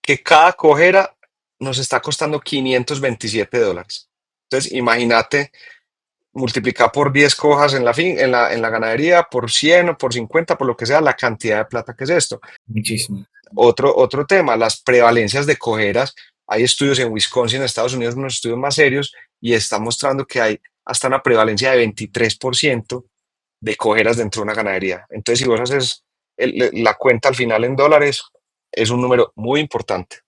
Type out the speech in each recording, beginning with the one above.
que cada cojera nos está costando $527. Entonces, imagínate multiplicar por 10 cojas en la ganadería, por 100 o por 50, por lo que sea, la cantidad de plata que es esto. Muchísimo. Otro tema, las prevalencias de cojeras. Hay estudios en Wisconsin, en Estados Unidos, unos estudios más serios, y están mostrando que hay hasta una prevalencia de 23% de cojeras dentro de una ganadería. Entonces, si vos haces la cuenta al final en dólares, es un número muy importante.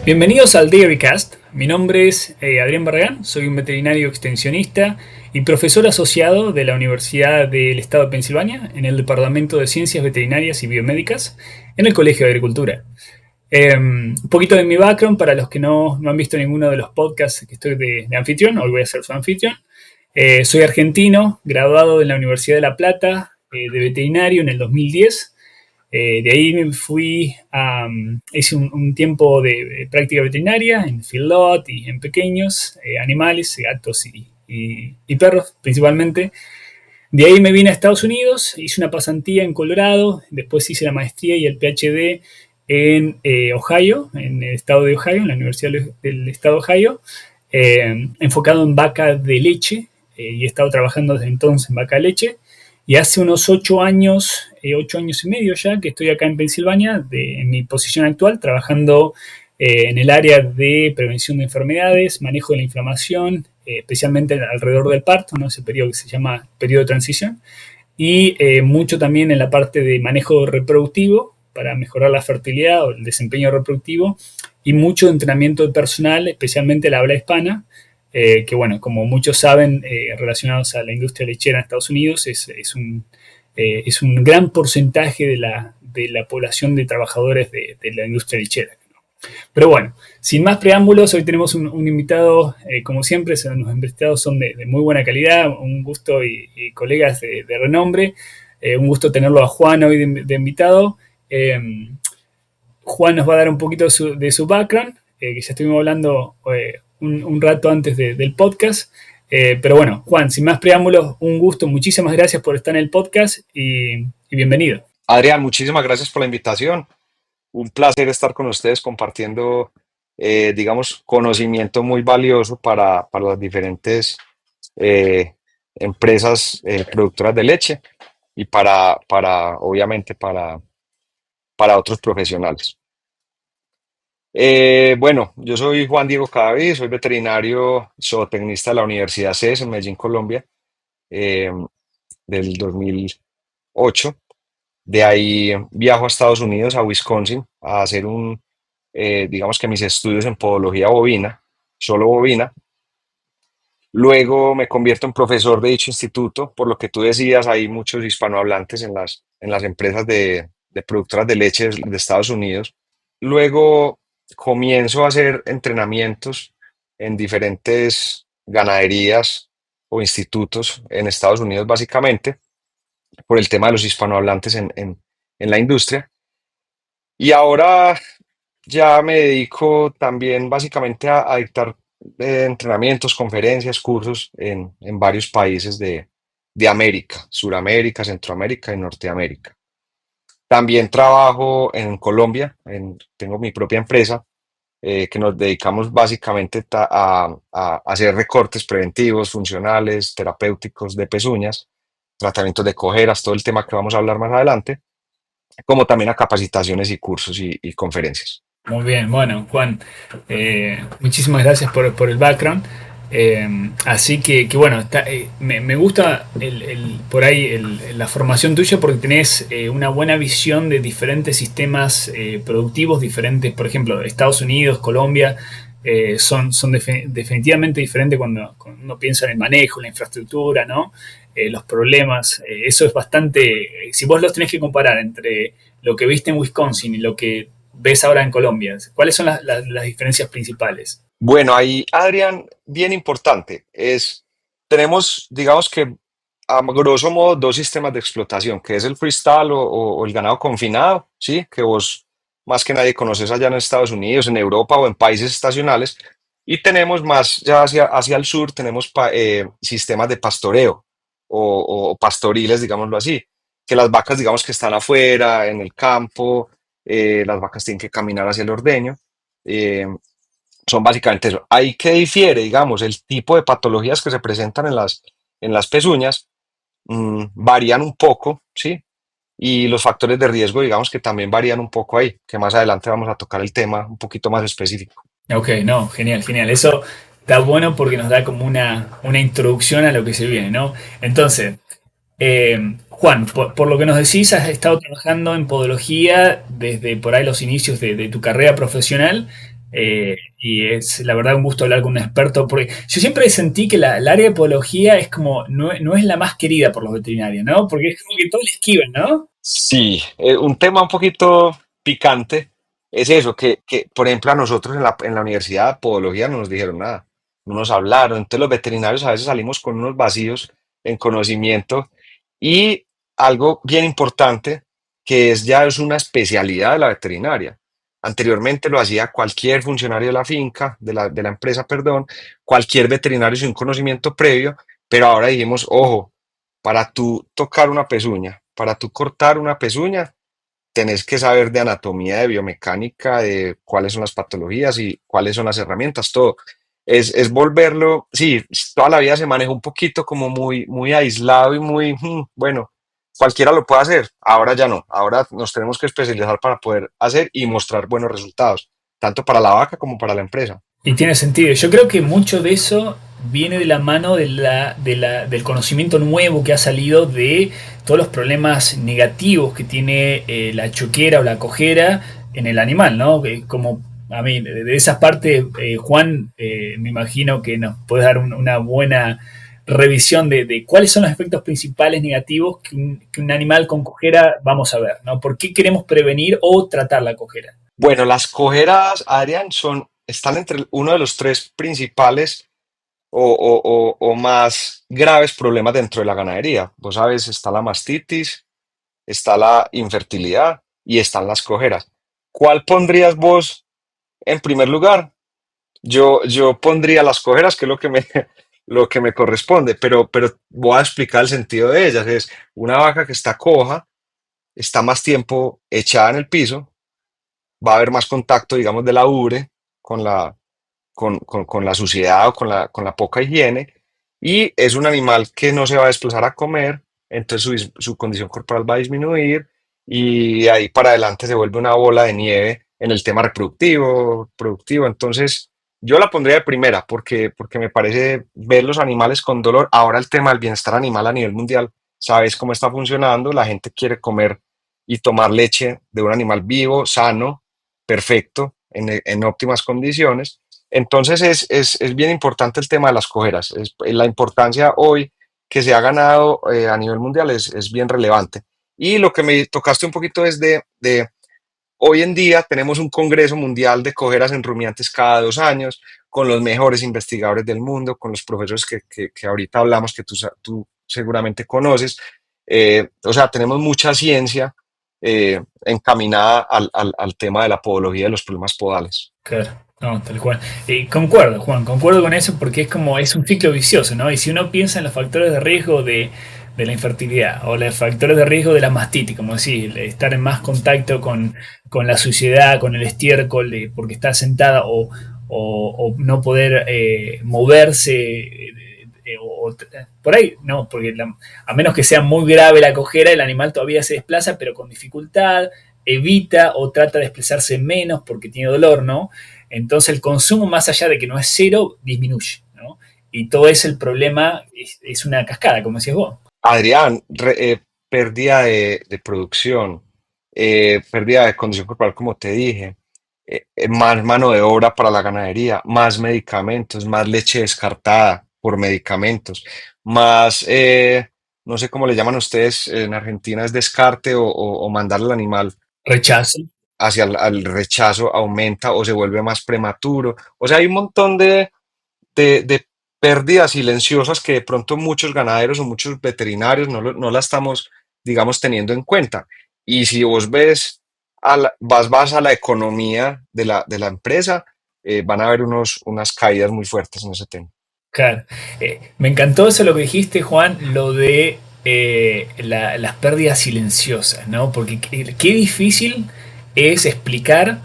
Bienvenidos al Dairycast. Mi nombre es Adrián Barragán, soy un veterinario extensionista y profesor asociado de la Universidad del Estado de Pensilvania en el Departamento de Ciencias Veterinarias y Biomédicas en el Colegio de Agricultura. Un poquito de mi background para los que no han visto ninguno de los podcasts que estoy de anfitrión, hoy voy a ser su anfitrión. Soy argentino, graduado en la Universidad de La Plata de veterinario en el 2010. De ahí me fui hice un tiempo de práctica veterinaria en feedlot y en pequeños animales, gatos y perros principalmente. De ahí me vine a Estados Unidos, hice una pasantía en Colorado, después hice la maestría y el PhD en Ohio, en el estado de Ohio, en la Universidad del estado de Ohio, enfocado en vaca de leche, y he estado trabajando desde entonces en vaca de leche. Y hace unos 8 años, 8 años y medio ya, que estoy acá en Pensilvania, en mi posición actual, trabajando en el área de prevención de enfermedades, manejo de la inflamación, especialmente alrededor del parto, ¿no? Ese periodo que se llama periodo de transición, y mucho también en la parte de manejo reproductivo para mejorar la fertilidad o el desempeño reproductivo, y mucho entrenamiento de personal, especialmente la habla hispana, que bueno, como muchos saben, relacionados a la industria lechera en Estados Unidos, es un gran porcentaje de la población de trabajadores de la industria lechera. Pero bueno, sin más preámbulos, hoy tenemos un invitado, como siempre, los invitados son de muy buena calidad, un gusto y colegas de renombre. Un gusto tenerlo a Juan hoy de invitado. Eh, Juan nos va a dar un poquito de su background, que ya estuvimos hablando un rato antes del podcast. Pero bueno, Juan, sin más preámbulos, un gusto, muchísimas gracias por estar en el podcast y bienvenido. Adrián, muchísimas gracias por la invitación. Un placer estar con ustedes compartiendo, digamos, conocimiento muy valioso para las diferentes eh, empresas productoras de leche y obviamente, para otros profesionales. Bueno, yo soy Juan Diego Cadavid, soy veterinario zootecnista de la Universidad CES en Medellín, Colombia, eh, del 2008. De ahí viajo a Estados Unidos, a Wisconsin, a hacer digamos que mis estudios en podología bovina, solo bovina. Luego me convierto en profesor de dicho instituto. Por lo que tú decías, hay muchos hispanohablantes en las empresas de productoras de leche de Estados Unidos. Luego comienzo a hacer entrenamientos en diferentes ganaderías o institutos en Estados Unidos, básicamente, por el tema de los hispanohablantes en la industria. Y ahora ya me dedico también básicamente a dictar entrenamientos, conferencias, cursos en varios países de América, Suramérica, Centroamérica y Norteamérica. También trabajo en Colombia, tengo mi propia empresa, que nos dedicamos básicamente a hacer recortes preventivos, funcionales, terapéuticos de pezuñas, tratamientos de cojeras, todo el tema que vamos a hablar más adelante, como también a capacitaciones y cursos y conferencias. Muy bien, bueno, Juan, muchísimas gracias por el background. Así que bueno, me gusta por ahí la formación tuya porque tenés una buena visión de diferentes sistemas productivos diferentes. Por ejemplo, Estados Unidos, Colombia, son definitivamente diferentes cuando uno piensa en el manejo, la infraestructura, ¿no? Los problemas. Eso es bastante. Si vos los tenés que comparar entre lo que viste en Wisconsin y lo que ves ahora en Colombia, ¿cuáles son las diferencias principales? Bueno, ahí, Adrián, bien importante, tenemos, digamos que a grosso modo, dos sistemas de explotación, que es el freestyle o el ganado confinado, ¿sí? Que vos más que nadie conoces allá en Estados Unidos, en Europa o en países estacionales. Y tenemos más, ya hacia el sur, tenemos sistemas de pastoreo o pastoriles, digámoslo así, que las vacas, digamos que están afuera, en el campo, las vacas tienen que caminar hacia el ordeño. eh, Son básicamente eso. Ahí que difiere, digamos, el tipo de patologías que se presentan en las pezuñas, varían un poco, ¿sí? Y los factores de riesgo, digamos que también varían un poco ahí, que más adelante vamos a tocar el tema un poquito más específico. Ok, no, genial, genial. Eso está bueno porque nos da como una introducción a lo que se viene, ¿no? Entonces, Juan, por lo que nos decís, has estado trabajando en podología desde por ahí los inicios de tu carrera profesional, y es la verdad un gusto hablar con un experto, porque yo siempre sentí que el área de podología es como, no es la más querida por los veterinarios, ¿no? Porque es como que todos le esquivan, ¿no? Sí, un tema un poquito picante es eso, que, por ejemplo a nosotros en la universidad de podología no nos dijeron nada, no nos hablaron, entonces los veterinarios a veces salimos con unos vacíos en conocimiento y algo bien importante que es ya es una especialidad de la veterinaria. Anteriormente lo hacía cualquier funcionario de la finca, de la empresa, perdón, cualquier veterinario sin conocimiento previo, pero ahora dijimos, ojo, para tú tocar una pezuña, para tú cortar una pezuña, tenés que saber de anatomía, de biomecánica, de cuáles son las patologías y cuáles son las herramientas, todo. Es volverlo, sí, toda la vida se maneja un poquito como muy aislado y muy, bueno, cualquiera lo puede hacer, ahora ya no, ahora nos tenemos que especializar para poder hacer y mostrar buenos resultados, tanto para la vaca como para la empresa. Y tiene sentido. Yo creo que mucho de eso viene de la mano del conocimiento nuevo que ha salido de todos los problemas negativos que tiene la choquera o la cojera en el animal, ¿no? Como a mí, de esas partes, Juan, me imagino que nos puedes dar una buena revisión de cuáles son los efectos principales negativos que un animal con cojera vamos a ver, ¿no? ¿Por qué queremos prevenir o tratar la cojera? Bueno, las cojeras, Adrián, están entre uno de los tres principales o más graves problemas dentro de la ganadería. Vos sabes, está la mastitis, está la infertilidad y están las cojeras. ¿Cuál pondrías vos en primer lugar? Yo pondría las cojeras, que es lo que me corresponde, pero voy a explicar el sentido de ellas. Es una vaca que está coja, está más tiempo echada en el piso, va a haber más contacto, digamos, de la ubre con con la suciedad o con la poca higiene, y es un animal que no se va a desplazar a comer, entonces su condición corporal va a disminuir y de ahí para adelante se vuelve una bola de nieve en el tema productivo. Entonces, yo la pondría de primera porque me parece ver los animales con dolor. Ahora el tema del bienestar animal a nivel mundial, sabes cómo está funcionando, la gente quiere comer y tomar leche de un animal vivo, sano, perfecto, en óptimas condiciones. Entonces es bien importante el tema de las cojeras. La importancia hoy que se ha ganado a nivel mundial es bien relevante. Y lo que me tocaste un poquito es hoy en día tenemos un Congreso Mundial de Cojeras en Rumiantes cada 2 años, con los mejores investigadores del mundo, con los profesores que ahorita hablamos, que tú seguramente conoces. O sea, tenemos mucha ciencia encaminada al tema de la podología de los problemas podales. Claro, no, tal cual. Concuerdo, Juan, concuerdo con eso porque es como, es un ciclo vicioso, ¿no? Y si uno piensa en los factores de riesgo de la infertilidad o los factores de riesgo de la mastitis, como decir, estar en más contacto con la suciedad, con el estiércol, porque está sentada o no poder moverse, por ahí, no, porque a menos que sea muy grave la cojera, el animal todavía se desplaza, pero con dificultad, evita o trata de desplazarse menos porque tiene dolor, ¿no? Entonces el consumo, más allá de que no es cero, disminuye, ¿no? Y todo ese el problema es una cascada, como decías vos. Adrián, pérdida de producción, pérdida de condición corporal, como te dije, más mano de obra para la ganadería, más medicamentos, más leche descartada por medicamentos, más, no sé cómo le llaman ustedes, en Argentina es descarte o mandar al animal Rechazo. hacia al rechazo aumenta o se vuelve más prematuro. O sea, hay un montón de pérdidas silenciosas que de pronto muchos ganaderos o muchos veterinarios no la estamos, digamos, teniendo en cuenta. Y si vos ves, vas a la economía de de la empresa, van a haber unas caídas muy fuertes en ese tema. Claro. Me encantó eso lo que dijiste, Juan, lo de las pérdidas silenciosas, ¿no? Porque qué difícil es explicar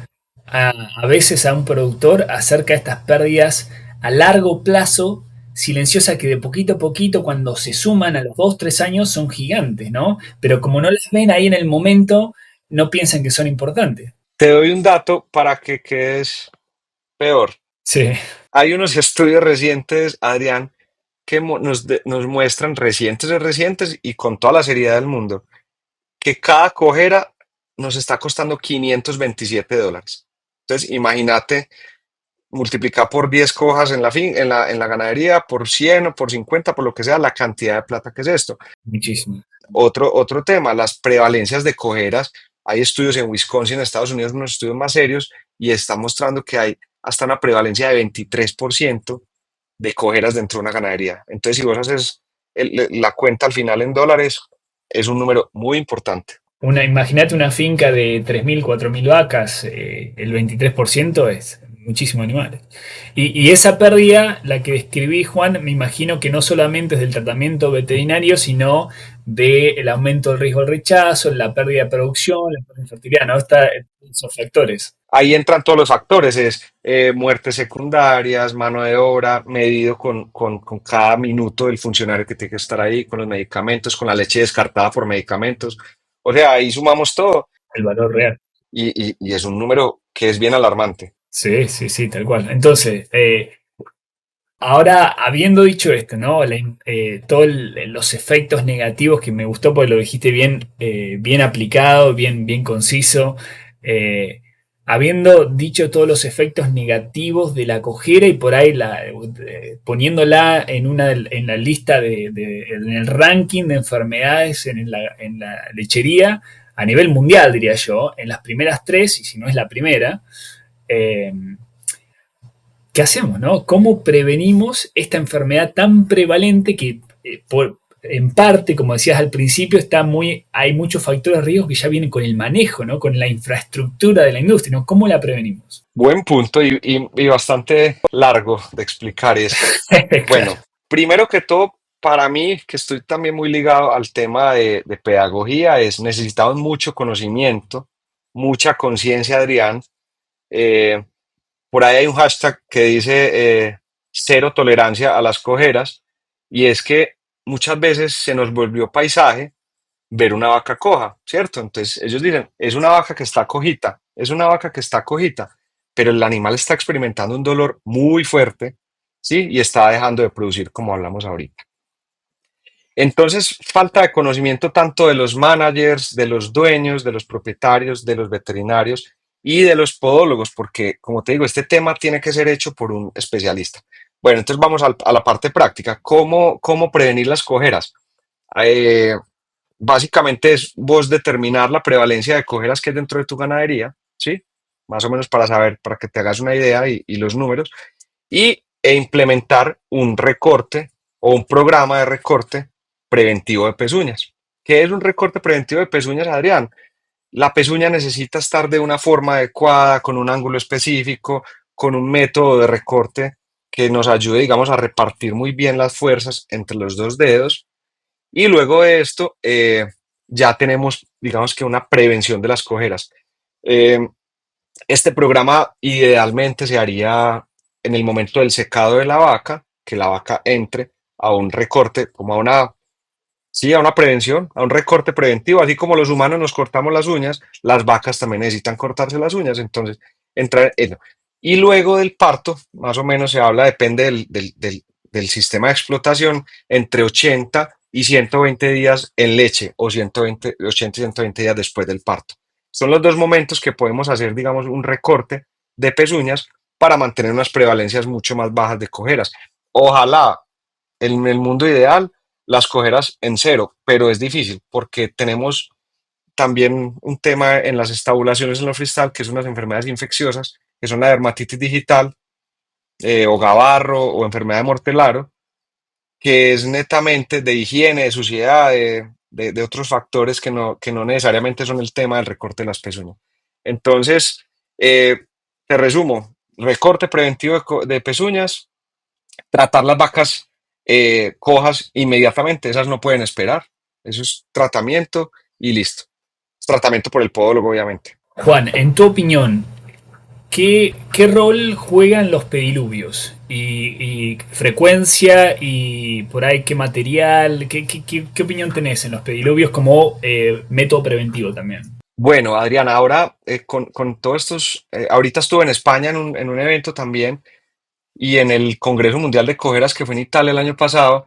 a veces a un productor acerca de estas pérdidas a largo plazo, silenciosas que de poquito a poquito, cuando se suman a los 2, 3 años, son gigantes, ¿no? Pero como no las ven ahí en el momento, no piensan que son importantes. Te doy un dato para que quedes peor. Sí, Hay unos estudios recientes, Adrián, que nos muestran recientes de recientes y con toda la seriedad del mundo, que cada cojera nos está costando $527. Entonces, imagínate multiplicar por 10 cojas en la ganadería, por 100 o por 50, por lo que sea, la cantidad de plata que es esto. muchísimo. Otro tema, las prevalencias de cojeras. Hay estudios en Wisconsin, en Estados Unidos, unos estudios más serios, y están mostrando que hay hasta una prevalencia de 23% de cojeras dentro de una ganadería. Entonces, si vos haces la cuenta al final en dólares, es un número muy importante. Imagínate una finca de 3.000, 4.000 vacas, el 23% es muchísimo animales. Y esa pérdida, la que describí, Juan, me imagino que no solamente es del tratamiento veterinario, sino del aumento del riesgo del rechazo, la pérdida de producción, la pérdida de fertilidad, ¿no? Esos factores. Ahí entran todos los factores, es muertes secundarias, mano de obra, medido con cada minuto del funcionario que tiene que estar ahí, con los medicamentos, con la leche descartada por medicamentos. O sea, ahí sumamos todo El valor real. y es un número que es bien alarmante. Sí, sí, sí, tal cual. Entonces, ahora, habiendo dicho esto, ¿no? Todos los efectos negativos que me gustó porque lo dijiste bien, bien aplicado, bien, bien conciso. Habiendo dicho todos los efectos negativos de la cojera y por ahí poniéndola en la lista en el ranking de enfermedades en la lechería a nivel mundial, diría yo, en las primeras tres, y si no es la primera. eh, ¿Qué hacemos, no? ¿Cómo prevenimos esta enfermedad tan prevalente que en parte, como decías al principio, hay muchos factores de riesgo que ya vienen con el manejo, ¿no? Con la infraestructura de la industria, ¿no? ¿Cómo la prevenimos? Buen punto y bastante largo de explicar es, Claro, bueno, primero que todo, para mí, que estoy también muy ligado al tema de pedagogía, necesitamos mucho conocimiento, mucha conciencia, Adrián. Eh, por ahí hay un hashtag que dice cero tolerancia a las cojeras, y es que muchas veces se nos volvió paisaje ver una vaca coja, ¿cierto? Entonces ellos dicen, es una vaca que está cojita, es una vaca que está cojita, pero el animal está experimentando un dolor muy fuerte, ¿sí? Y está dejando de producir, como hablamos ahorita. Entonces, falta de conocimiento tanto de los managers, de los dueños, de los propietarios, de los veterinarios y de los podólogos, porque, como te digo, este tema tiene que ser hecho por un especialista. Bueno, entonces vamos a la parte práctica. ¿Cómo prevenir las cojeras? Eh, Básicamente es vos determinar la prevalencia de cojeras que hay dentro de tu ganadería, ¿sí? Más o menos para saber, para que te hagas una idea y los números, e implementar un recorte o un programa de recorte preventivo de pezuñas. ¿Qué es un recorte preventivo de pezuñas, Adrián? La pezuña necesita estar de una forma adecuada, con un ángulo específico, con un método de recorte que nos ayude, digamos, a repartir muy bien las fuerzas entre los dos dedos. Y luego de esto, ya tenemos, digamos que una prevención de las cojeras. Eh, este programa idealmente se haría en el momento del secado de la vaca, que la vaca entre a un recorte, como sí, a una prevención, a un recorte preventivo, así como los humanos nos cortamos las uñas, las vacas también necesitan cortarse las uñas, entonces entra en. Y luego del parto, más o menos se habla, depende del sistema de explotación, entre 80 y 120 días en leche o 80 y 120 días después del parto. Son los dos momentos que podemos hacer, digamos, un recorte de pezuñas para mantener unas prevalencias mucho más bajas de cojeras. Ojalá en el mundo ideal las cojeras en cero, pero es difícil porque tenemos también un tema en las estabulaciones en los freestyle, que son unas enfermedades infecciosas, que son la dermatitis digital, o gabarro o enfermedad de mortelaro, que es netamente de higiene, de suciedad, de otros factores que no necesariamente son el tema del recorte de las pezuñas. Entonces, te resumo, recorte preventivo de pezuñas, tratar las vacas cojas inmediatamente, esas no pueden esperar. Eso es tratamiento y listo. Es tratamiento por el podólogo, obviamente. Juan, en tu opinión, ¿qué rol juegan los pediluvios? Y frecuencia y por ahí qué material, qué opinión tenés en los pediluvios como método preventivo también? Bueno, Adriana, ahora con todos estos, ahorita estuve en España en un evento también y en el Congreso Mundial de Cojeras que fue en Italia el año pasado,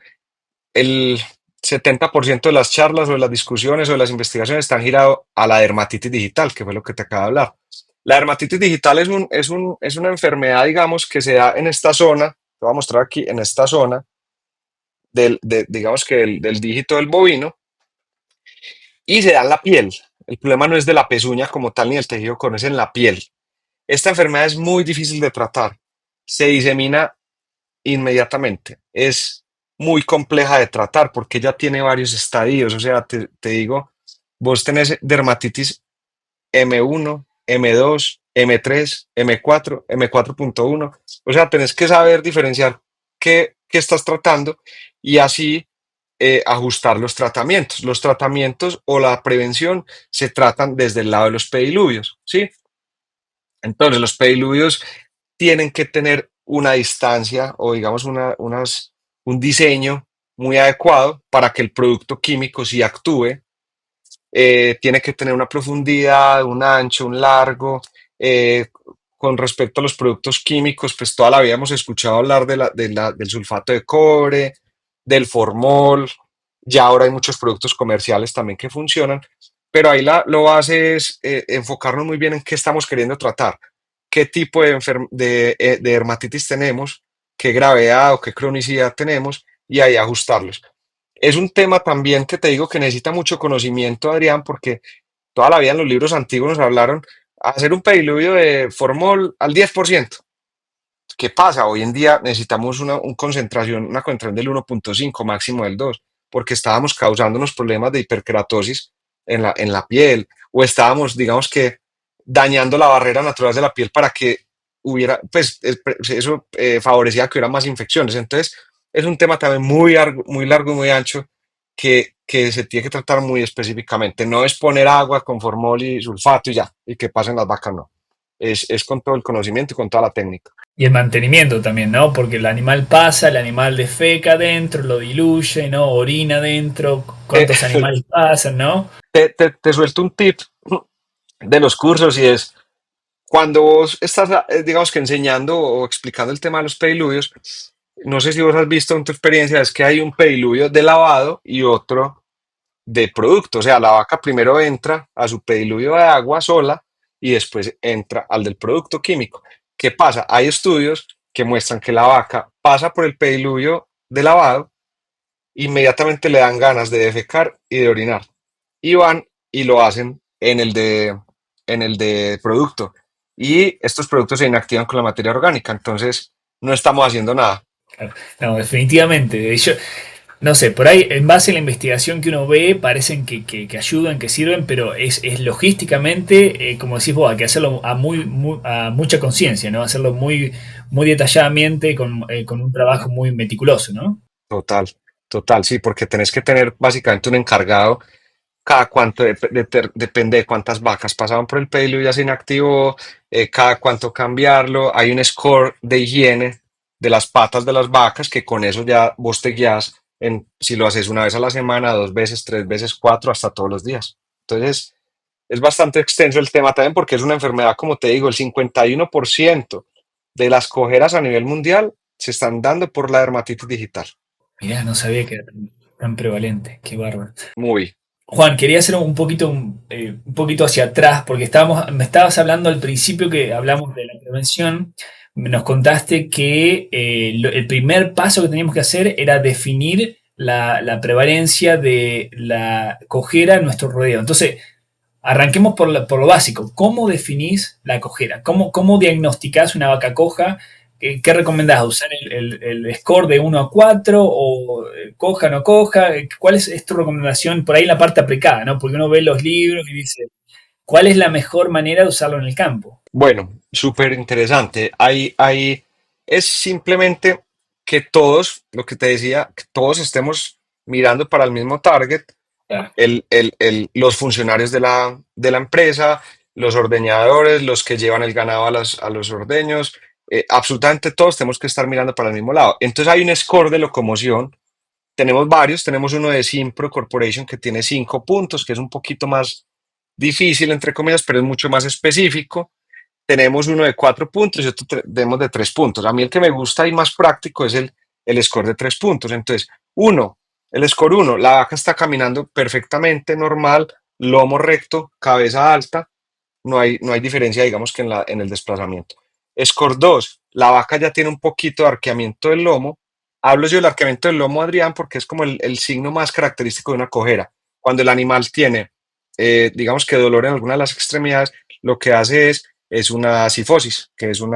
el 70% de las charlas o de las discusiones o de las investigaciones están girado a la dermatitis digital, que fue lo que te acabo de hablar. La dermatitis digital es una enfermedad, digamos, que se da en esta zona, te voy a mostrar aquí, en esta zona digamos que del dígito del bovino, y se da en la piel. El problema no es de la pezuña como tal ni del tejido corneal, es en la piel. Esta enfermedad es muy difícil de tratar, se disemina inmediatamente. Es muy compleja de tratar porque ella tiene varios estadios. O sea, te digo, vos tenés dermatitis M1, M2, M3, M4, M4.1. O sea, tenés que saber diferenciar qué estás tratando y así ajustar los tratamientos. Los tratamientos o la prevención se tratan desde el lado de los pediluvios, ¿sí? Entonces, los pediluvios tienen que tener una distancia o digamos un diseño muy adecuado para que el producto químico sí actúe. Tiene que tener una profundidad, un ancho, un largo. Con respecto a los productos químicos, pues toda la vida hemos escuchado hablar del sulfato de cobre, del formol. Ya ahora hay muchos productos comerciales también que funcionan, pero ahí lo base es enfocarnos muy bien en qué estamos queriendo tratar, qué tipo de dermatitis tenemos, qué gravedad o qué cronicidad tenemos y ahí ajustarlos. Es un tema también que te digo que necesita mucho conocimiento, Adrián, porque toda la vida en los libros antiguos nos hablaron hacer un pediluvio de formol al 10%. ¿Qué pasa? Hoy en día necesitamos una concentración del 1.5, máximo del 2, porque estábamos causando unos problemas de hiperkeratosis en la piel, o estábamos, digamos que, dañando la barrera natural de la piel para que hubiera, pues eso favorecía que hubiera más infecciones. Entonces, es un tema también muy largo y muy ancho que se tiene que tratar muy específicamente. No es poner agua con formol y sulfato y ya, y que pasen las vacas, no. Es con todo el conocimiento y con toda la técnica. Y el mantenimiento también, ¿no? Porque el animal pasa, el animal defeca dentro, lo diluye, ¿no? Orina dentro, Eh, cuántos animales pasan, ¿no? te suelto un tip de los cursos y es cuando vos estás, digamos que enseñando o explicando el tema de los pediluvios, no sé si vos has visto en tu experiencia, es que hay un pediluvio de lavado y otro de producto. O sea, la vaca primero entra a su pediluvio de agua sola y después entra al del producto químico. ¿Qué pasa? Hay estudios que muestran que la vaca pasa por el pediluvio de lavado, inmediatamente le dan ganas de defecar y de orinar. Y van y lo hacen en el de producto. Y estos productos se inactivan con la materia orgánica. Entonces, no estamos haciendo nada. Claro. No, definitivamente. Yo, no sé, por ahí en base a la investigación que uno ve, parecen que ayudan, que sirven, pero es logísticamente, como decís vos, hay que hacerlo a mucha conciencia, ¿no? Hacerlo muy detalladamente, con un trabajo muy meticuloso, ¿no? Total, total, sí, porque tenés que tener básicamente un encargado cada cuánto, depende de cuántas vacas pasaban por el pelo y ya se inactivó, cada cuánto cambiarlo. Hay un score de higiene de las patas de las vacas que con eso ya vos te guías en si lo haces una vez a la semana, dos veces, tres veces, cuatro, hasta todos los días. Entonces, es bastante extenso el tema también porque es una enfermedad, como te digo, el 51% de las cojeras a nivel mundial se están dando por la dermatitis digital. Mirá, no sabía que era tan prevalente, qué bárbaro. Muy. Juan, quería hacer un poquito hacia atrás, porque me estabas hablando al principio que hablamos de la prevención, nos contaste que el primer paso que teníamos que hacer era definir la prevalencia de la cojera en nuestro rodeo. Entonces, arranquemos por lo básico. ¿Cómo definís la cojera? ¿Cómo diagnosticás una vaca coja? ¿Qué recomendás? ¿Usar el score de 1 a 4 o coja, no coja? ¿Cuál es tu recomendación por ahí en la parte aplicada, ¿no? Porque uno ve los libros y dice, ¿Cuál es la mejor manera de usarlo en el campo? Bueno, súper interesante. Es simplemente que todos, lo que te decía, que todos estemos mirando para el mismo target, Claro. los funcionarios de la empresa, los ordeñadores, los que llevan el ganado a los ordeños, absolutamente todos tenemos que estar mirando para el mismo lado. Entonces hay un score de locomoción, tenemos varios, tenemos uno de Simpro Corporation que tiene 5 puntos, que es un poquito más difícil, entre comillas, pero es mucho más específico. Tenemos uno de 4 puntos y otro tenemos de 3 puntos. A mí el que me gusta y más práctico es el score de 3 puntos. Entonces, uno, el score uno, la vaca está caminando perfectamente normal, lomo recto, cabeza alta, no hay diferencia, digamos, que en el desplazamiento. Score 2, la vaca ya tiene un poquito de arqueamiento del lomo. Hablo yo del arqueamiento del lomo, Adrián, porque es como el signo más característico de una cojera. Cuando el animal tiene, digamos que dolor en alguna de las extremidades, lo que hace es una cifosis, que es un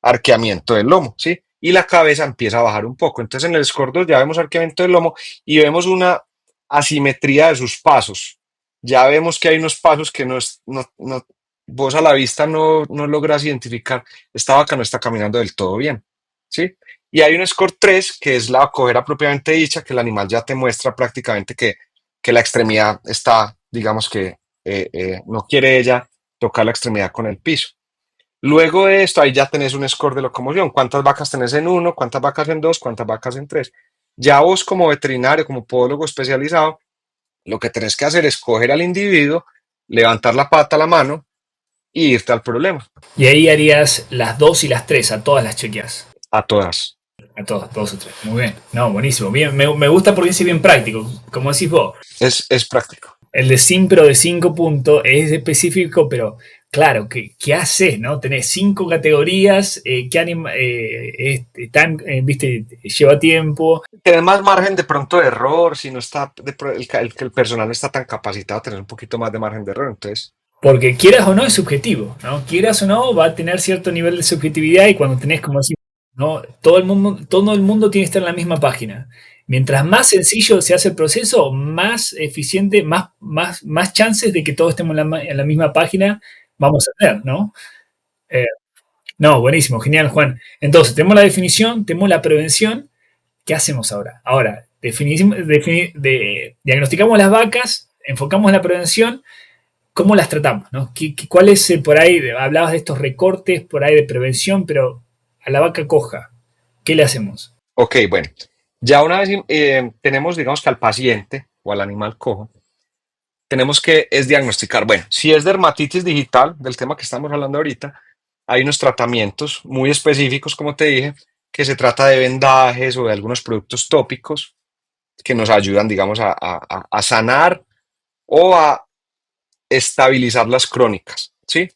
arqueamiento del lomo, ¿sí? Y la cabeza empieza a bajar un poco. Entonces en el score 2 ya vemos arqueamiento del lomo y vemos una asimetría de sus pasos. Ya vemos que hay unos pasos que vos a la vista no logras identificar, esta vaca no está caminando del todo bien, ¿sí? Y hay un score 3 que es la cojera propiamente dicha, que el animal ya te muestra prácticamente que la extremidad está, digamos que no quiere ella tocar la extremidad con el piso. Luego de esto, ahí ya tenés un score de locomoción. ¿Cuántas vacas tenés en uno? ¿Cuántas vacas en dos? ¿Cuántas vacas en tres? Ya vos como veterinario, como podólogo especializado, lo que tenés que hacer es coger al individuo, levantar la pata, la mano y irte al problema, Y ahí harías las 2 y las 3, a todas las chequeas. a todas. A todas, 2 o 3. Muy bien. No, buenísimo. Bien, me gusta porque es bien práctico. Como decís vos, Es práctico. el de Simpro de 5 puntos es específico, pero claro, ¿qué haces, no? Tenés 5 categorías, ¿qué están, viste, lleva tiempo? Tenés más margen de pronto de error, si no está, el personal no está tan capacitado, tenés un poquito más de margen de error. Entonces, Porque quieras o no es subjetivo, ¿no? Quieras o no va a tener cierto nivel de subjetividad y cuando tenés como así, ¿no? Todo el mundo tiene que estar en la misma página. Mientras más sencillo se hace el proceso, más eficiente, más chances de que todos estemos en la misma página vamos a tener, ¿no? Eh, no, buenísimo, genial, Juan. Entonces, tenemos la definición, tenemos la prevención. ¿Qué hacemos ahora? Ahora, diagnosticamos las vacas, enfocamos en la prevención. ¿Cómo las tratamos? ¿No? ¿Cuál es por ahí? Hablabas de estos recortes por ahí de prevención, pero a la vaca coja, ¿qué le hacemos? ok, bueno, ya una vez tenemos, digamos que al paciente o al animal cojo, tenemos que es diagnosticar, bueno, si es dermatitis digital, del tema que estamos hablando ahorita, hay unos tratamientos muy específicos, como te dije, que se trata de vendajes o de algunos productos tópicos que nos ayudan, digamos, a sanar o a estabilizar las crónicas, ¿sí?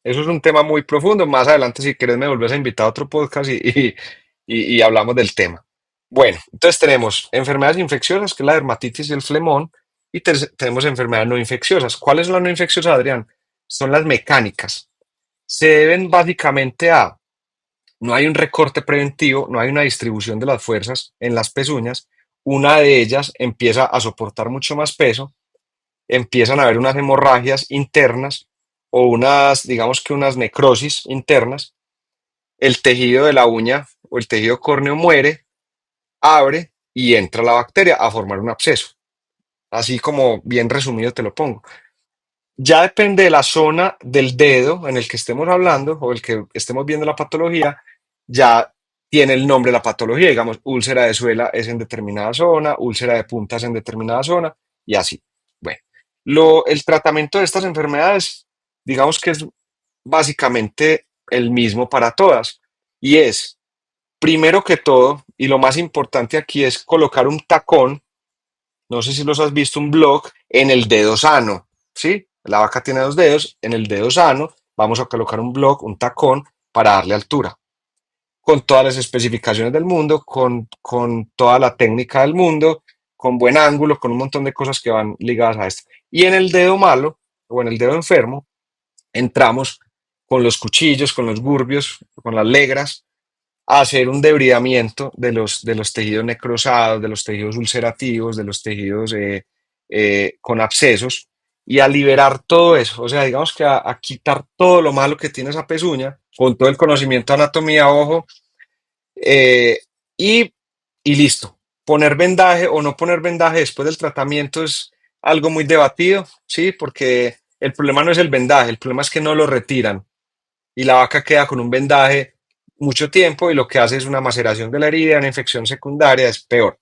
Eso es un tema muy profundo. Más adelante, si quieres, me vuelves a invitar a otro podcast y hablamos del tema. Bueno, entonces tenemos enfermedades infecciosas, que es la dermatitis y el flemón, y tenemos enfermedades no infecciosas. ¿Cuáles son las no infecciosas, Adrián? Son las mecánicas. Se deben básicamente a, no hay un recorte preventivo, no hay una distribución de las fuerzas en las pezuñas, una de ellas empieza a soportar mucho más peso, empiezan a haber unas hemorragias internas o unas, digamos que unas necrosis internas, el tejido de la uña o el tejido córneo muere, abre y entra la bacteria a formar un absceso. Así como bien resumido te lo pongo. Ya depende de la zona del dedo en el que estemos hablando o el que estemos viendo la patología, ya tiene el nombre de la patología. Digamos, úlcera de suela es en determinada zona, úlcera de punta es en determinada zona y así. Bueno, el tratamiento de estas enfermedades, digamos que es básicamente el mismo para todas y es, primero que todo, y lo más importante aquí es colocar un tacón, no sé si los has visto, un block en el dedo sano, ¿sí? La vaca tiene dos dedos, en el dedo sano vamos a colocar un block, un tacón para darle altura, con todas las especificaciones del mundo, con toda la técnica del mundo, con buen ángulo, con un montón de cosas que van ligadas a esto. Y en el dedo malo o en el dedo enfermo, entramos con los cuchillos, con los gurbios, con las legras, a hacer un debridamiento de los tejidos necrosados, de los tejidos ulcerativos, de los tejidos con abscesos, y a liberar todo eso. O sea, digamos que a quitar todo lo malo que tiene esa pezuña, con todo el conocimiento de anatomía, ojo, eh, y, y listo. Poner vendaje o no poner vendaje después del tratamiento es algo muy debatido, ¿sí? Porque el problema no es el vendaje, el problema es que no lo retiran y la vaca queda con un vendaje mucho tiempo y lo que hace es una maceración de la herida, una infección secundaria, es peor.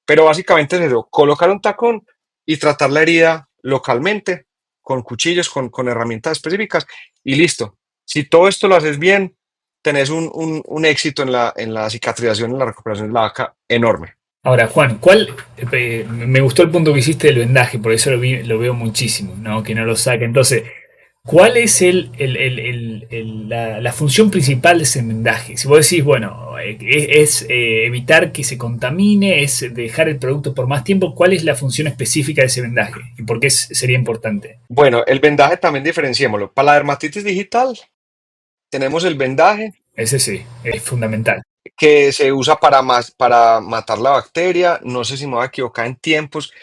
Pero básicamente es eso, colocar un tacón y tratar la herida localmente, con cuchillos, con herramientas específicas y listo. Si todo esto lo haces bien, tenés un éxito en la cicatrización, en la recuperación de la vaca enorme. Ahora, Juan, me gustó el punto que hiciste del vendaje, por eso lo veo muchísimo, ¿no? Que no lo saque. Entonces, ¿cuál es la función principal de ese vendaje? Si vos decís, bueno, evitar que se contamine, es dejar el producto por más tiempo, ¿cuál es la función específica de ese vendaje? ¿Y por qué sería importante? Bueno, el vendaje también diferenciémoslo. Para la dermatitis digital tenemos el vendaje Ese sí, es fundamental. que se usa para matar la bacteria. No sé si me voy a equivocar en tiempos.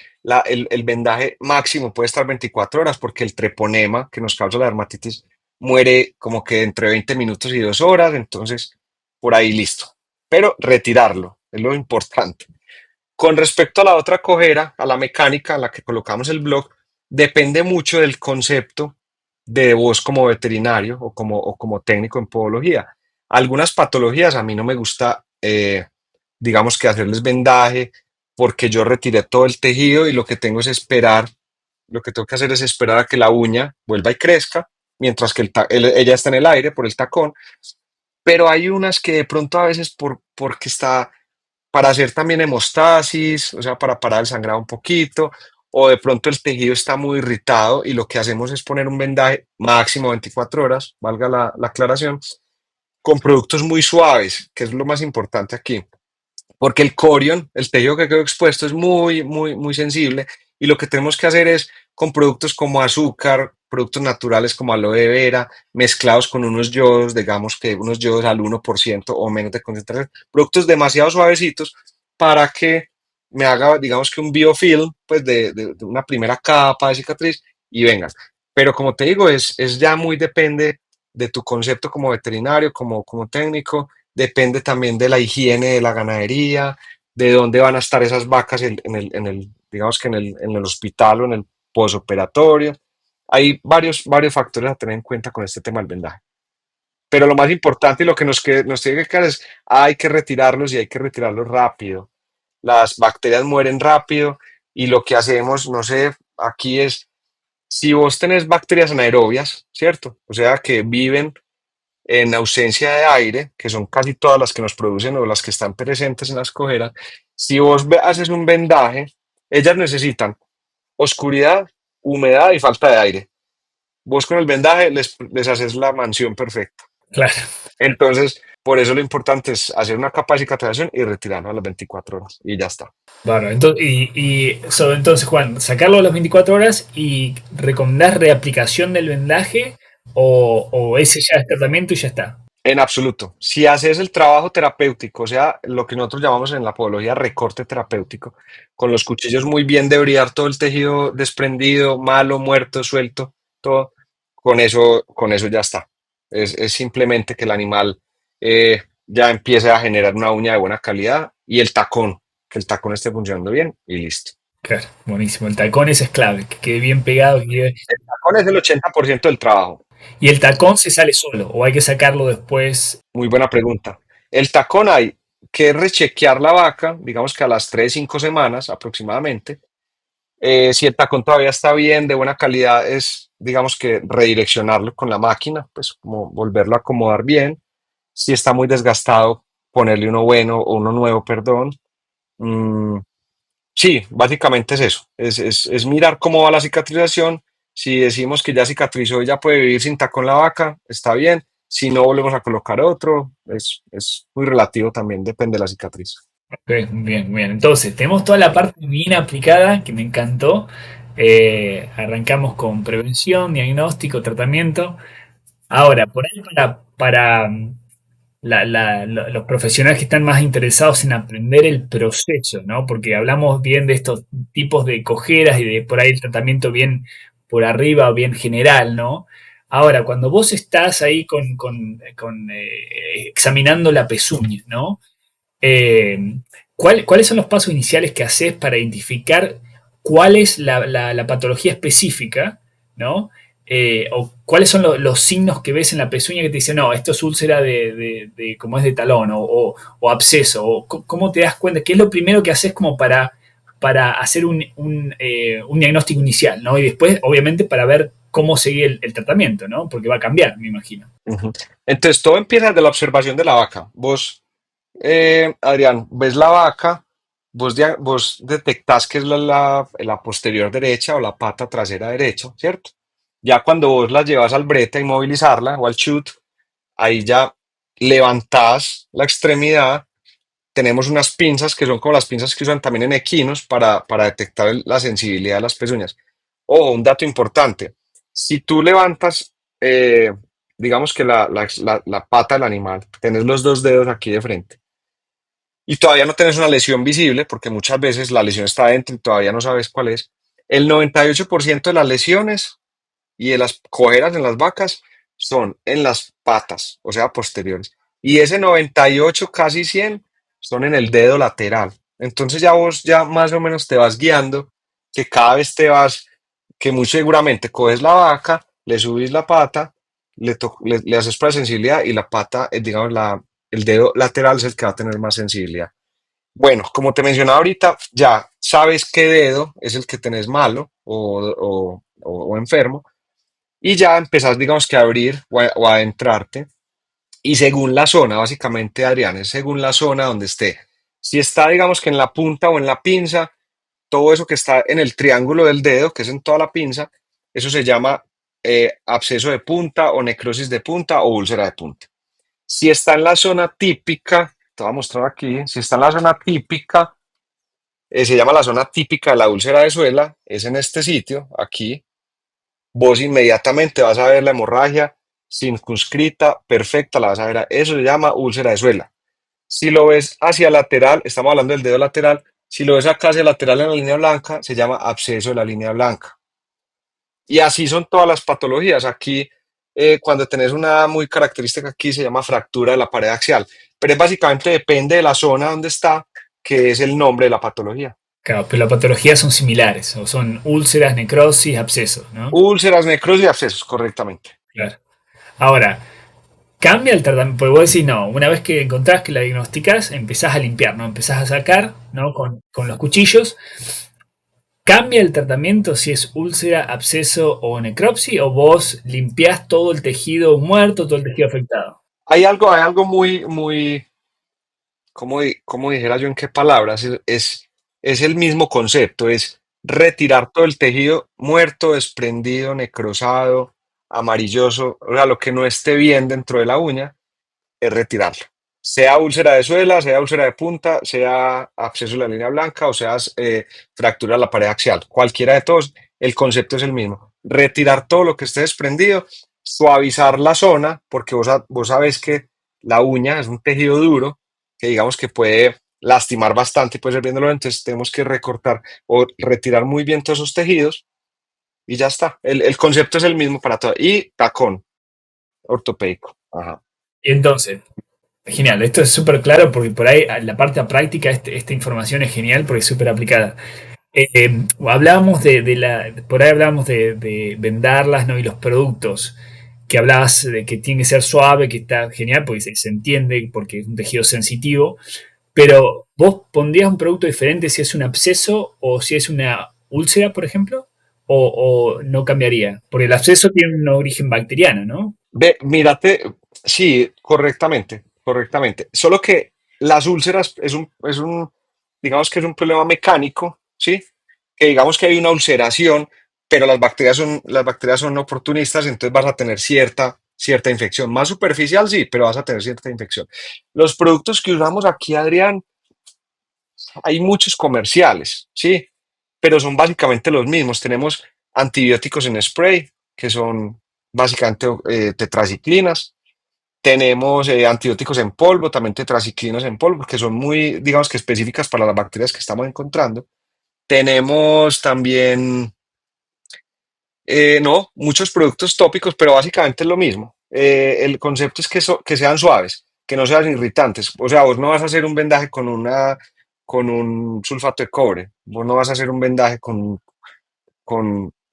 El vendaje máximo puede estar 24 horas porque el treponema que nos causa la dermatitis muere como que entre 20 minutos y 2 horas. Entonces, por ahí listo. Pero retirarlo es lo importante. Con respecto a la otra cojera, a la mecánica, a la que colocamos el blog, depende mucho del concepto de vos como veterinario o como técnico en podología. Algunas patologías a mí no me gusta, digamos que hacerles vendaje porque yo retiré todo el tejido y lo que tengo es esperar, lo que tengo que hacer es esperar a que la uña vuelva y crezca, mientras que ella está en el aire por el tacón, pero hay unas que de pronto a veces porque está para hacer también hemostasis, o sea, para parar el sangrado un poquito, o de pronto el tejido está muy irritado y lo que hacemos es poner un vendaje máximo 24 horas, valga la aclaración, con productos muy suaves, que es lo más importante aquí. Porque el corion, el tejido que quedó expuesto, es muy sensible y lo que tenemos que hacer es con productos como azúcar, productos naturales como aloe vera, mezclados con unos yodos, digamos que unos yodos al 1% o menos de concentración, productos demasiado suavecitos para que me haga, digamos que un biofilm, pues de una primera capa de cicatriz y vengas. Pero como te digo, es ya muy depende de tu concepto como veterinario, como técnico. Depende también de la higiene de la ganadería, de dónde van a estar esas vacas digamos que en el hospital o en el posoperatorio. Hay varios factores a tener en cuenta con este tema del vendaje. Pero lo más importante y lo que nos tiene que quedar es, hay que retirarlos y hay que retirarlos rápido. Las bacterias mueren rápido y lo que hacemos, no sé, aquí es, si vos tenés bacterias anaerobias, ¿cierto? O sea, que viven en ausencia de aire, que son casi todas las que nos producen o las que están presentes en las cojeras, si vos haces un vendaje, ellas necesitan oscuridad, humedad y falta de aire. Vos con el vendaje les haces la mansión perfecta. Claro. Entonces, por eso lo importante es hacer una capa de cicatrización y retirarlo a las 24 horas y ya está. Bueno, entonces, Juan, sacarlo a las 24 horas y recomendás reaplicación del vendaje o ese ya es tratamiento y ya está. En absoluto. Si haces el trabajo terapéutico, o sea, lo que nosotros llamamos en la podología recorte terapéutico, con los cuchillos muy bien debridar todo el tejido desprendido, malo, muerto, suelto, todo, con eso ya está. Es simplemente que el animal ya empiece a generar una uña de buena calidad y que el tacón esté funcionando bien y listo. Claro, buenísimo. El tacón ese es clave, que quede bien pegado. El tacón es el 80% del trabajo. Y el tacón se sale solo, o hay que sacarlo después. Muy buena pregunta. El tacón hay que rechequear la vaca, digamos que a las 3 5 semanas aproximadamente. Si el tacón todavía está bien, de buena calidad, es, digamos que redireccionarlo con la máquina, pues como volverlo a acomodar bien. Si está muy desgastado, ponerle uno bueno o uno nuevo, perdón. Mm, sí, básicamente es eso. Es mirar cómo va la cicatrización. Si decimos que ya cicatrizó y ya puede vivir sin tacón la vaca, está bien. Si no, volvemos a colocar otro. Es muy relativo también, depende de la cicatriz. Ok, bien, bien. Entonces, tenemos toda la parte bien aplicada, que me encantó. Arrancamos con prevención, diagnóstico, tratamiento. Ahora, por ahí para los profesionales que están más interesados en aprender el proceso, ¿no? Porque hablamos bien de estos tipos de cojeras y de por ahí el tratamiento bien por arriba, bien general, ¿no? Ahora, cuando vos estás ahí examinando la pezuña, ¿no? Eh, ¿Cuáles son los pasos iniciales que haces para identificar cuál es la patología específica, ¿no? O cuáles son los signos que ves en la pezuña que te dicen, no, esto es úlcera como es de talón o absceso, o cómo te das cuenta, qué es lo primero que haces como para hacer un diagnóstico inicial, ¿no? Y después, obviamente, para ver cómo seguir el tratamiento, ¿no? Porque va a cambiar, me imagino. Ujú. Entonces todo empieza de la observación de la vaca. Vos, Adrián, ves la vaca, vos detectás que es la posterior derecha o la pata trasera derecha, ¿cierto? Ya cuando vos la llevas al brete a inmovilizarla o al chute, ahí ya levantás la extremidad. Tenemos unas pinzas que son como las pinzas que usan también en equinos para detectar la sensibilidad de las pezuñas. Ojo, un dato importante. Si tú levantas, digamos que la pata del animal, tenés los dos dedos aquí de frente y todavía no tenés una lesión visible, porque muchas veces la lesión está adentro y todavía no sabes cuál es, el 98% de las lesiones y de las cojeras en las vacas son en las patas, o sea, posteriores. Y ese 98, casi 100, son en el dedo lateral. Entonces ya vos ya más o menos te vas guiando, que cada vez te vas, que muy seguramente coges la vaca, le subís la pata, le haces para sensibilidad y la pata, digamos, el dedo lateral es el que va a tener más sensibilidad. Bueno, como te mencionaba ahorita, ya sabes qué dedo es el que tenés malo o enfermo y ya empezás, digamos que a abrir o a adentrarte. Y según la zona, básicamente, Adrián, es según la zona donde esté. Si está, digamos que en la punta o en la pinza, todo eso que está en el triángulo del dedo, que es en toda la pinza, eso se llama absceso de punta o necrosis de punta o úlcera de punta. Si está en la zona típica, te voy a mostrar aquí, si está en la zona típica, se llama la zona típica de la úlcera de suela, es en este sitio, aquí, vos inmediatamente vas a ver la hemorragia circunscrita, perfecta, la vas a ver. Eso se llama úlcera de suela. Si lo ves hacia lateral, estamos hablando del dedo lateral, si lo ves acá hacia lateral en la línea blanca, se llama absceso de la línea blanca. Y así son todas las patologías. Aquí, cuando tenés una muy característica aquí, se llama fractura de la pared axial. Pero es básicamente depende de la zona donde está, que es el nombre de la patología. Claro, pero las patologías son similares, o son úlceras, necrosis, abscesos, ¿no? Úlceras, necrosis y abscesos, correctamente. Claro. Ahora, cambia el tratamiento, porque vos decís, no, una vez que encontrás que la diagnosticás, empezás a limpiar, ¿no? Empezás a sacar, ¿no? Con los cuchillos. ¿Cambia el tratamiento si es úlcera, absceso o necropsia? ¿O vos limpiás todo el tejido muerto, todo el tejido afectado? Hay algo muy, ¿cómo dijera yo en qué palabras? Es el mismo concepto, es retirar todo el tejido muerto, desprendido, necrosado, amarilloso, o sea, lo que no esté bien dentro de la uña, es retirarlo. Sea úlcera de suela, sea úlcera de punta, sea absceso de la línea blanca o sea fractura de la pared axial. Cualquiera de todos, el concepto es el mismo. Retirar todo lo que esté desprendido, suavizar la zona, porque vos sabés que la uña es un tejido duro que digamos que puede lastimar bastante y puede ser bien doloroso, entonces tenemos que recortar o retirar muy bien todos esos tejidos y ya está. El concepto es el mismo para todo. Y tacón ortopédico. Ajá. Y entonces, genial, esto es súper claro porque por ahí la parte práctica, esta información es genial porque es súper aplicada. Hablábamos por ahí hablábamos de vendarlas, ¿no? Y los productos que hablabas de que tiene que ser suave, que está genial porque se entiende porque es un tejido sensitivo, pero vos pondrías un producto diferente si es un absceso o si es una úlcera, por ejemplo, o no cambiaría, porque el absceso tiene un origen bacteriano, ¿no? Ve, mírate, sí, correctamente, correctamente. Solo que las úlceras digamos que es un problema mecánico, ¿sí? Que digamos que hay una ulceración, pero las bacterias son oportunistas, entonces vas a tener cierta infección. Más superficial, sí, pero vas a tener cierta infección. Los productos que usamos aquí, Adrián, hay muchos comerciales, ¿sí? Pero son básicamente los mismos. Tenemos antibióticos en spray, que son básicamente tetraciclinas. Tenemos antibióticos en polvo, también tetraciclinas en polvo, que son muy, digamos que específicas para las bacterias que estamos encontrando. Tenemos también No, muchos productos tópicos, pero básicamente es lo mismo. El concepto es que sean suaves, que no sean irritantes. O sea, vos no vas a hacer un vendaje con un sulfato de cobre, vos no vas a hacer un vendaje con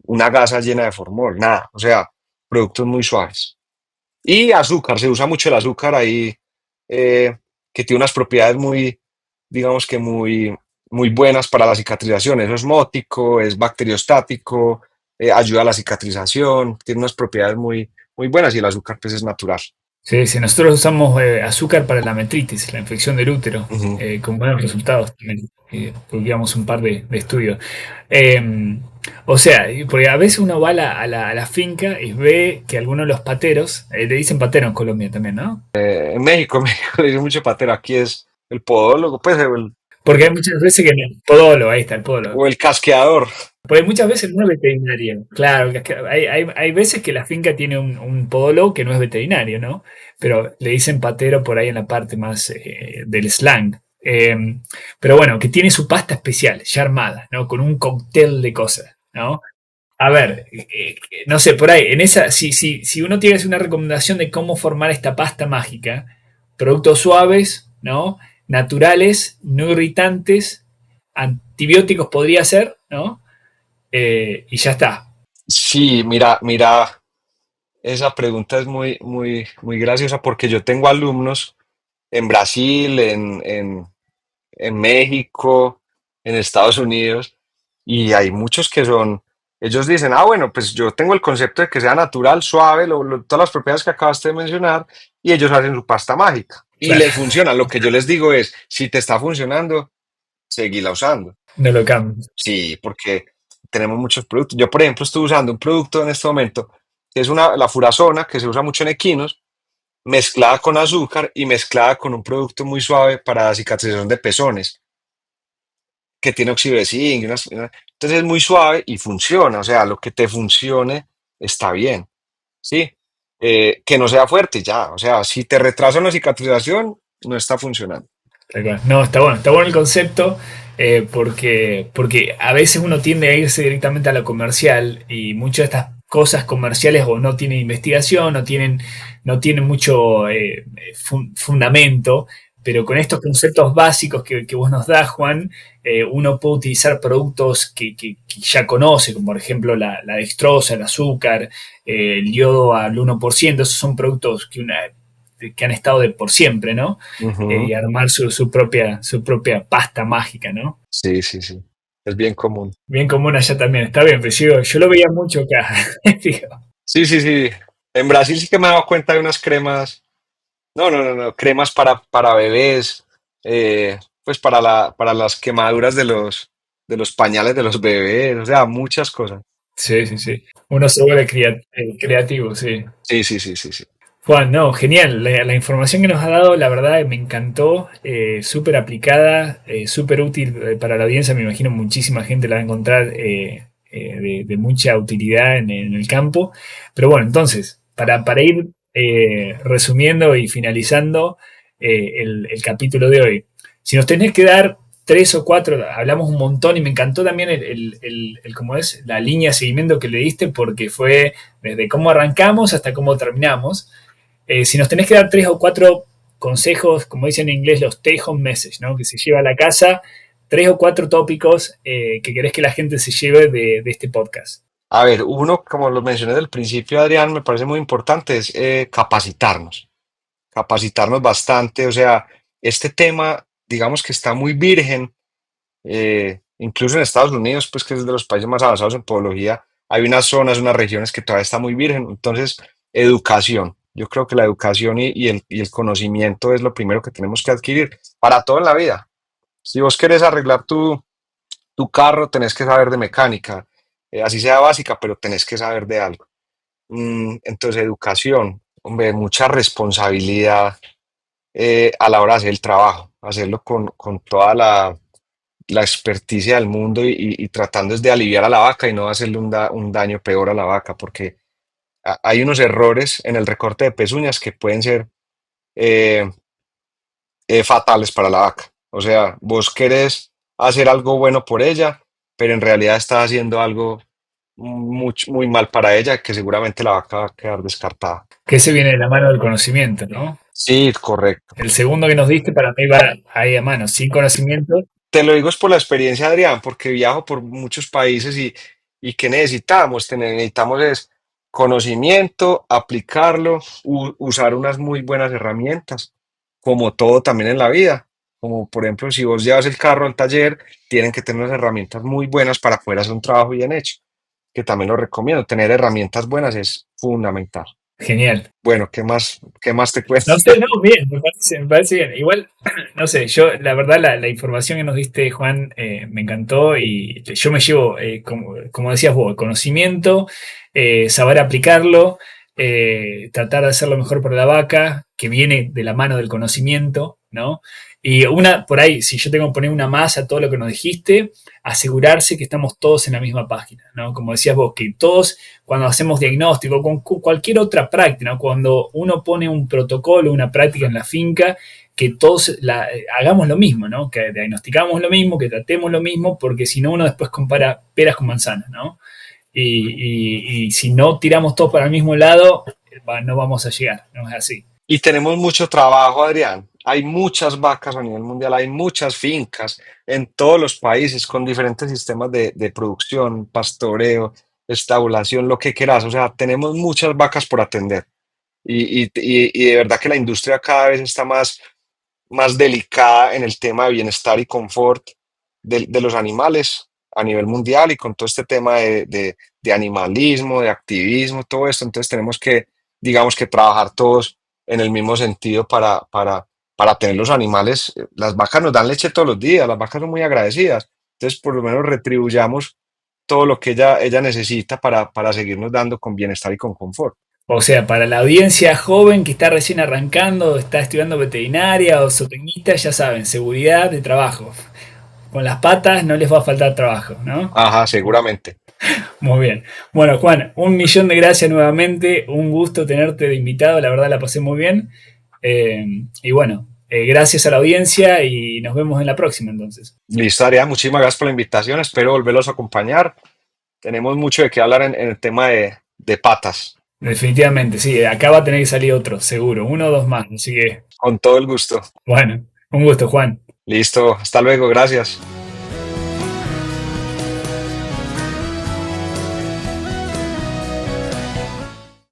una gasa llena de formol, nada. O sea, productos muy suaves. Y azúcar, se usa mucho el azúcar ahí, eh, que tiene unas propiedades muy, digamos que muy buenas para la cicatrización. Es osmótico, es bacteriostático, ayuda a la cicatrización, tiene unas propiedades muy buenas y el azúcar pues es natural. Sí, sí, nosotros usamos azúcar para la metritis, la infección del útero, Ujú. con buenos resultados también. Publicamos un par de estudios. Eh, o sea, porque a veces uno va a la finca y ve que algunos de los pateros, le dicen patero en Colombia también, ¿no? En México, en México le dicen mucho patero, aquí es el podólogo, pues, Porque hay muchas veces que podólogo, ahí está el podólogo. o el casqueador. Porque muchas veces no es veterinario. Claro, que hay veces que la finca tiene un podólogo que no es veterinario, ¿no? Pero le dicen patero por ahí en la parte más del slang. Pero bueno, que tiene su pasta especial, ya armada, ¿no? Con un cóctel de cosas, ¿no? A ver, no sé, por ahí, en esa, si uno tiene que hacer una recomendación de cómo formar esta pasta mágica, productos suaves, ¿no? Naturales, no irritantes, antibióticos podría ser, ¿no? Y ya está. Sí, mira, esa pregunta es muy graciosa porque yo tengo alumnos en Brasil, en México, en Estados Unidos, y hay muchos que ellos dicen, bueno, pues yo tengo el concepto de que sea natural, suave, todas las propiedades que acabaste de mencionar, y ellos hacen su pasta mágica. Y Claro, les funciona. Lo que yo les digo es, si te está funcionando, seguila usando. no lo cambio. Sí, porque tenemos muchos productos. Yo, por ejemplo, estoy usando un producto en este momento, que es la furazona, que se usa mucho en equinos, mezclada con azúcar y mezclada con un producto muy suave para la cicatrización de pezones que tiene oxibenzin, entonces es muy suave y funciona, o sea, lo que te funcione está bien, ¿sí? Que no sea fuerte, ya, o sea, si te retrasa una cicatrización, no está funcionando. Tal cual. No, está bueno el concepto, porque a veces uno tiende a irse directamente a lo comercial y muchas de estas cosas comerciales o no tienen investigación, no tienen mucho fundamento, pero con estos conceptos básicos que vos nos das, Juan, uno puede utilizar productos que ya conoce, como por ejemplo la dextrosa, el azúcar, el yodo al 1%, esos son productos que han estado de por siempre, ¿no? Y Ujú. armar su propia pasta mágica, ¿no? Sí, sí, sí, es bien común. Bien común allá también, está bien, pero yo lo veía mucho acá. Digo, Sí, sí, sí. En Brasil sí que me he dado cuenta de unas cremas, no, cremas para bebés, pues para las quemaduras de los pañales de los bebés, o sea, muchas cosas. sí, sí, sí. Uno se vuelve creativo, sí. Sí, sí, sí, sí, sí. Juan, no, genial. La información que nos ha dado, la verdad, me encantó. Súper aplicada, súper útil para la audiencia. Me imagino muchísima gente la va a encontrar de mucha utilidad en el campo. Pero bueno, entonces, para ir resumiendo y finalizando el capítulo de hoy, si nos tenés que dar tres o cuatro, hablamos un montón y me encantó también cómo es, la línea de seguimiento que le diste porque fue desde cómo arrancamos hasta cómo terminamos. Si nos tenés que dar tres o cuatro consejos, como dicen en inglés, los take home message, ¿no? Que se lleva a la casa, tres o cuatro tópicos que querés que la gente se lleve de este podcast. A ver, uno, como lo mencioné del principio, Adrián, me parece muy importante, es capacitarnos bastante, o sea, este tema, digamos que está muy virgen, incluso en Estados Unidos, pues que es de los países más avanzados en podología, hay unas zonas, unas regiones que todavía está muy virgen, entonces, educación. Yo creo que la educación y el conocimiento es lo primero que tenemos que adquirir para todo en la vida. Si vos querés arreglar tu carro, tenés que saber de mecánica, así sea básica, pero tenés que saber de algo. Entonces, educación, hombre, mucha responsabilidad a la hora de hacer el trabajo, hacerlo con toda la experticia del mundo y tratando es de aliviar a la vaca y no hacerle un daño peor a la vaca, porque hay unos errores en el recorte de pezuñas que pueden ser eh, fatales para la vaca. O sea, vos querés hacer algo bueno por ella, pero en realidad estás haciendo algo muy mal para ella, que seguramente la vaca va a quedar descartada. Que ese viene de la mano del conocimiento, ¿no? Sí, correcto. El segundo que nos diste para mí va ahí a mano, sin conocimiento. Te lo digo es por la experiencia, Adrián, porque viajo por muchos países y ¿qué necesitamos? Necesitamos es conocimiento, aplicarlo, usar unas muy buenas herramientas, como todo también en la vida. Como por ejemplo, si vos llevas el carro al taller, tienen que tener unas herramientas muy buenas para poder hacer un trabajo bien hecho, que también lo recomiendo. Tener herramientas buenas es fundamental. Genial. Bueno, qué más te cuento? No sé, no, bien, me parece bien. Igual, no sé, yo, la verdad, la información que nos diste, Juan, me encantó y yo me llevo, como decías vos, el conocimiento, saber aplicarlo, tratar de hacerlo mejor para la vaca, que viene de la mano del conocimiento, ¿no? Y una, por ahí, si yo tengo que poner una más a todo lo que nos dijiste, asegurarse que estamos todos en la misma página, ¿no? Como decías vos, que todos cuando hacemos diagnóstico, con cualquier otra práctica, ¿no? Cuando uno pone un protocolo, una práctica en la finca, que todos hagamos lo mismo, ¿no? Que diagnosticamos lo mismo, que tratemos lo mismo, porque si no uno después compara peras con manzanas, ¿no? Y si no tiramos todos para el mismo lado, no vamos a llegar, no es así. Y tenemos mucho trabajo, Adrián. Hay muchas vacas a nivel mundial, hay muchas fincas en todos los países con diferentes sistemas de producción, pastoreo, estabulación, lo que quieras. O sea, tenemos muchas vacas por atender. Y de verdad que la industria cada vez está más delicada en el tema de bienestar y confort de los animales a nivel mundial y con todo este tema de animalismo, de activismo, todo esto. Entonces tenemos que, digamos que trabajar todos en el mismo sentido para tener los animales. Las vacas nos dan leche todos los días, las vacas son muy agradecidas. Entonces por lo menos retribuyamos todo lo que ella necesita para seguirnos dando con bienestar y con confort. O sea, para la audiencia joven que está recién arrancando, está estudiando veterinaria o zootecnista, ya saben, seguridad de trabajo. Con las patas no les va a faltar trabajo, ¿no? Ajá, seguramente. Muy bien. Bueno, Juan, un millón de gracias nuevamente. Un gusto tenerte de invitado. La verdad la pasé muy bien. Y bueno, gracias a la audiencia y nos vemos en la próxima entonces. Listo, Arián, muchísimas gracias por la invitación. Espero volverlos a acompañar. Tenemos mucho de qué hablar en el tema de patas. Definitivamente, sí. Acá va a tener que salir otro, seguro. Uno o dos más. Así que, Con todo el gusto. bueno, un gusto, Juan. Listo, hasta luego, gracias.